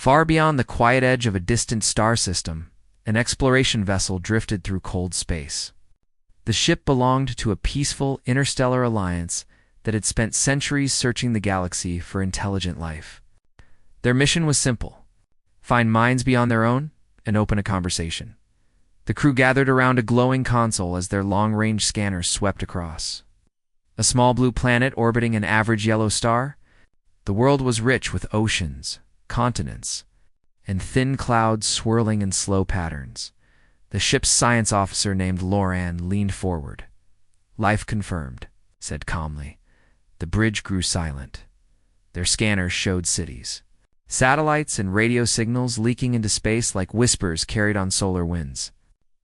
Far beyond the quiet edge of a distant star system, an exploration vessel drifted through cold space. The ship belonged to a peaceful interstellar alliance that had spent centuries searching the galaxy for intelligent life. Their mission was simple: find minds beyond their own and open a conversation. The crew gathered around a glowing console as their long-range scanners swept across. A small blue planet orbiting an average yellow star, the world was rich with oceans, continents, and thin clouds swirling in slow patterns. The ship's science officer named Loran leaned forward. "Life confirmed," said calmly. The bridge grew silent. Their scanners showed cities, satellites and radio signals leaking into space like whispers carried on solar winds.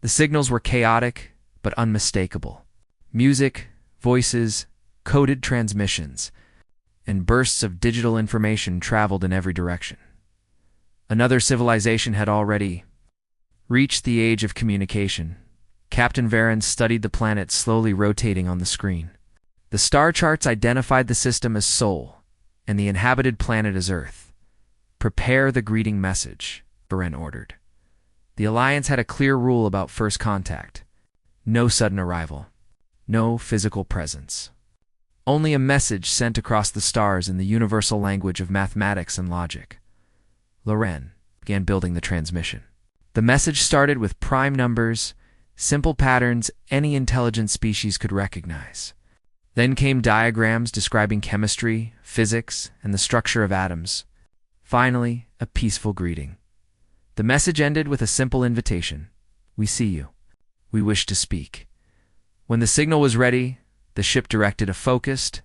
The signals were chaotic but unmistakable. Music, voices, coded transmissions, and bursts of digital information traveled in every direction. Another civilization had already reached the age of communication. Captain Varen studied the planet slowly rotating on the screen. The star charts identified the system as Sol, and the inhabited planet as Earth. "Prepare the greeting message," Varen ordered. The Alliance had a clear rule about first contact: no sudden arrival, no physical presence. Only a message sent across the stars in the universal language of mathematics and logic. Loren began building the transmission. The message started with prime numbers, simple patterns any intelligent species could recognize. Then came diagrams describing chemistry, physics, and the structure of atoms. Finally, a peaceful greeting. The message ended with a simple invitation: "We see you. We wish to speak." When the signal was ready, the ship directed a focused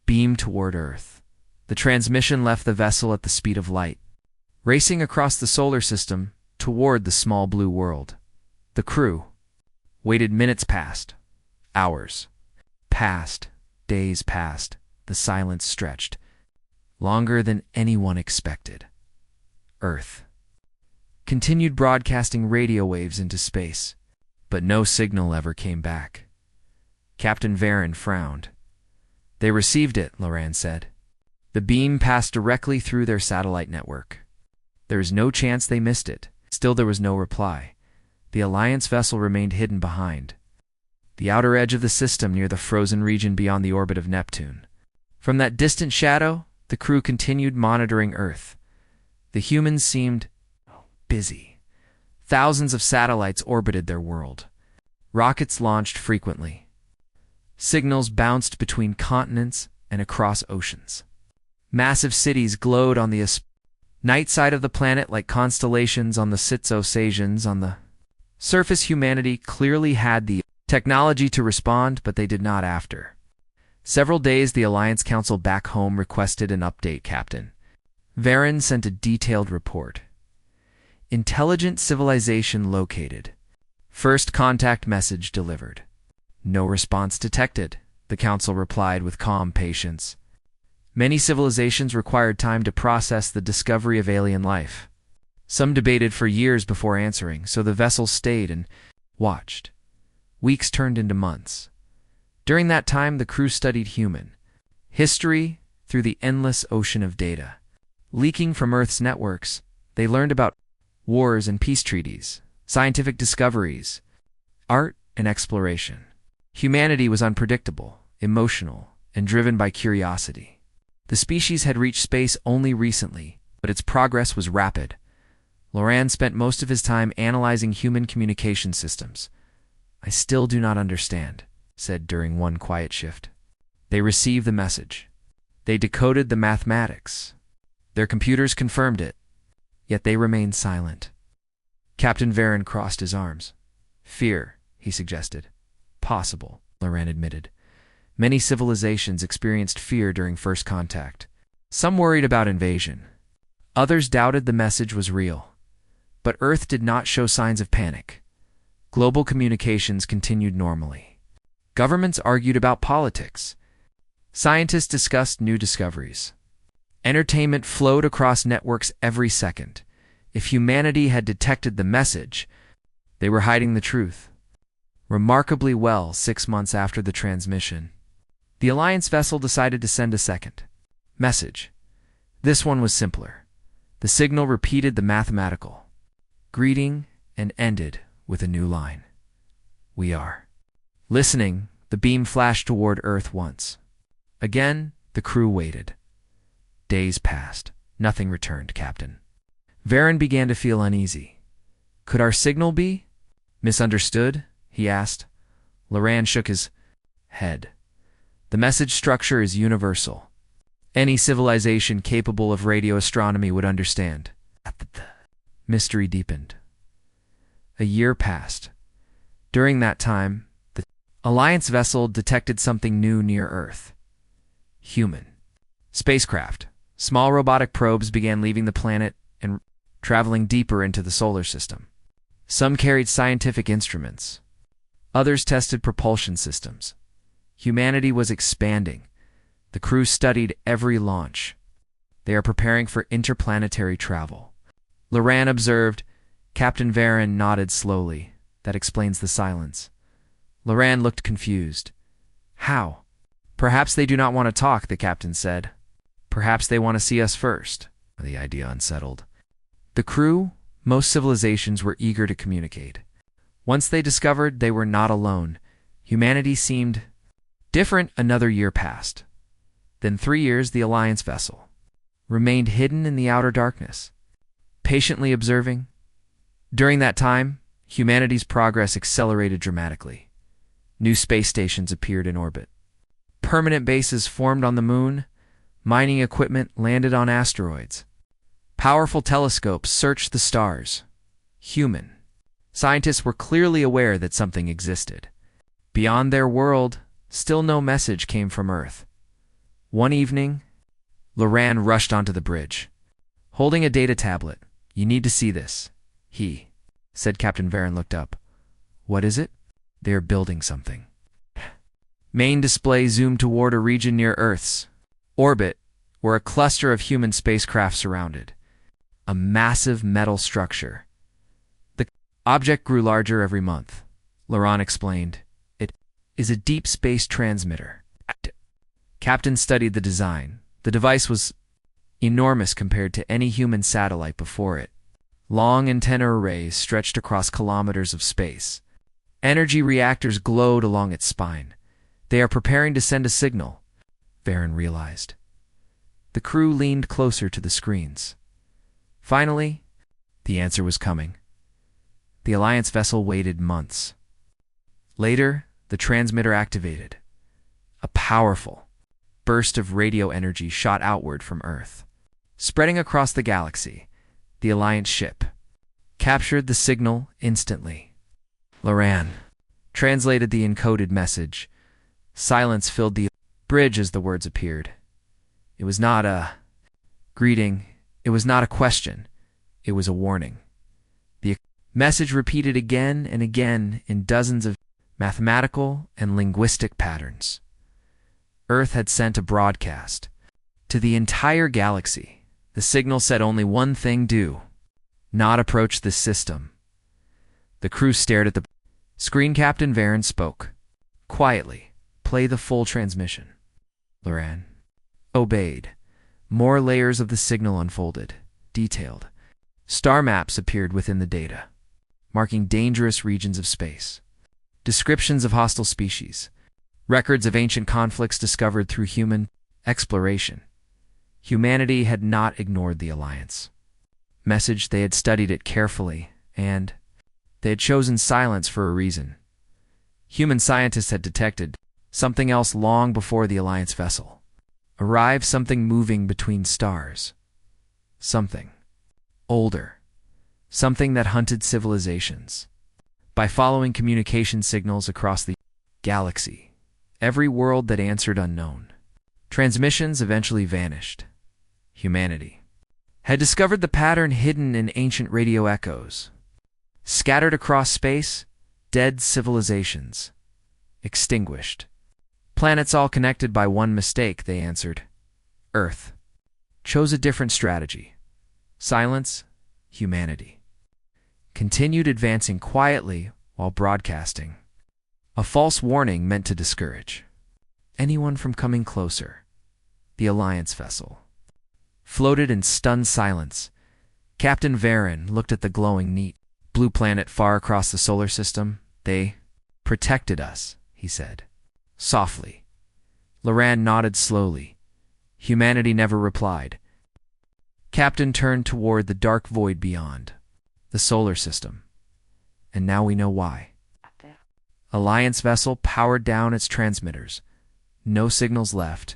beam toward Earth. The transmission left the vessel at the speed of light, racing across the solar system toward the small blue world. The crew waited. Minutes passed. Hours passed. Days passed. The silence stretched, longer than anyone expected. Earth continued broadcasting radio waves into space, but no signal ever came back. Captain Varen frowned. "They received it," Loran said. "The beam passed directly through their satellite network. There is no chance they missed it." Still there was no reply. The Alliance vessel remained hidden behind the outer edge of the system near the frozen region beyond the orbit of Neptune. From that distant shadow, the crew continued monitoring Earth. The humans seemed busy. Thousands of satellites orbited their world. Rockets launched frequently. Signals bounced between continents and across oceans. Massive cities glowed on the night side of the planet like constellations on the Sitzo-Sajians. On the surface, humanity clearly had the technology to respond, but they did not. After several days, the Alliance Council back home requested an update. Captain Varen sent a detailed report. "Intelligent civilization located. First contact message delivered." "No response detected," the Council replied with calm patience. Many civilizations required time to process the discovery of alien life. Some debated for years before answering, so the vessel stayed and watched. Weeks turned into months. During that time, the crew studied human history through the endless ocean of data. Leaking from Earth's networks, they learned about wars and peace treaties, scientific discoveries, art and exploration. Humanity was unpredictable, emotional, and driven by curiosity. The species had reached space only recently, but its progress was rapid. Loran spent most of his time analyzing human communication systems. "I still do not understand," said during one quiet shift. They received the message. They decoded the mathematics. Their computers confirmed it, yet they remained silent. Captain Varen crossed his arms. "Fear," he suggested. "Possible," Loran admitted. Many civilizations experienced fear during first contact. Some worried about invasion. Others doubted the message was real. But Earth did not show signs of panic. Global communications continued normally. Governments argued about politics. Scientists discussed new discoveries. Entertainment flowed across networks every second. If humanity had detected the message, they were hiding the truth. Remarkably well, 6 months after the transmission, the Alliance vessel decided to send a second message. This one was simpler. The signal repeated the mathematical greeting and ended with a new line. We are. Listening, the beam flashed toward Earth once. Again, the crew waited. Days passed. Nothing returned, Captain. Varen began to feel uneasy. Could our signal be misunderstood? He asked. Loran shook his head. The message structure is universal. Any civilization capable of radio astronomy would understand. The mystery deepened. A year passed. During that time, the Alliance vessel detected something new near Earth. Human. Spacecraft. Small robotic probes began leaving the planet and traveling deeper into the solar system. Some carried scientific instruments. Others tested propulsion systems. Humanity was expanding. The crew studied every launch. They are preparing for interplanetary travel. Loran observed. Captain Varen nodded slowly. That explains the silence. Loran looked confused. How? Perhaps they do not want to talk, the captain said. Perhaps they want to see us first. The idea unsettled. The crew, most civilizations were eager to communicate. Once they discovered they were not alone, humanity seemed different. Another year passed. Then 3 years, the Alliance vessel remained hidden in the outer darkness, patiently observing. During that time, humanity's progress accelerated dramatically. New space stations appeared in orbit. Permanent bases formed on the moon. Mining equipment landed on asteroids. Powerful telescopes searched the stars. Human. Scientists were clearly aware that something existed. Beyond their world, still no message came from Earth. One evening, Loran rushed onto the bridge. Holding a data tablet. You need to see this. He said. Captain Varen looked up. What is it? They are building something. Main display zoomed toward a region near Earth's orbit where a cluster of human spacecraft surrounded. A massive metal structure. The object grew larger every month. Loran explained. It is a deep space transmitter. Captain studied the design. The device was enormous compared to any human satellite before it. Long antenna arrays stretched across kilometers of space. Energy reactors glowed along its spine. They are preparing to send a signal, Varen realized. The crew leaned closer to the screens. Finally, the answer was coming. The Alliance vessel waited months. Later, the transmitter activated. A powerful burst of radio energy shot outward from Earth. Spreading across the galaxy, the Alliance ship captured the signal instantly. Loran translated the encoded message. Silence filled the bridge as the words appeared. It was not a greeting. It was not a question. It was a warning. The message repeated again and again in dozens of mathematical and linguistic patterns. Earth had sent a broadcast to the entire galaxy. The signal said only one thing: do not approach this system. The crew stared at the screen. Captain Varen spoke quietly. Play the full transmission. Loran obeyed. More layers of the signal unfolded. Detailed star maps appeared within the data, marking dangerous regions of space. Descriptions of hostile species. Records of ancient conflicts discovered through human exploration. Humanity had not ignored the Alliance message. They had studied it carefully, and they had chosen silence for a reason. Human scientists had detected something else long before the Alliance vessel arrived, something moving between stars. Something older. Something that hunted civilizations. By following communication signals across the galaxy, every world that answered unknown, transmissions eventually vanished. Humanity had discovered the pattern hidden in ancient radio echoes. Scattered across space, dead civilizations. Extinguished. Planets all connected by one mistake, they answered. Earth chose a different strategy. Silence, humanity continued advancing quietly while broadcasting. A false warning meant to discourage anyone from coming closer. The Alliance vessel floated in stunned silence. Captain Varen looked at the glowing neat blue planet far across the solar system. They protected us, he said. Softly. Loran nodded slowly. Humanity never replied. Captain turned toward the dark void beyond. The solar system. And now we know why. Alliance vessel powered down its transmitters. No signals left.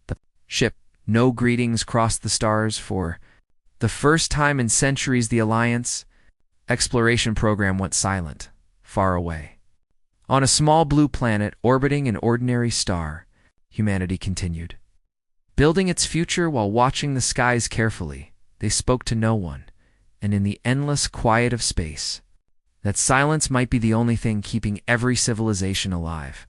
The ship, no greetings crossed the stars. For the first time in centuries, the Alliance exploration program went silent, far away. On a small blue planet orbiting an ordinary star, humanity continued. Building its future while watching the skies carefully, they spoke to no one, and in the endless quiet of space, that silence might be the only thing keeping every civilization alive.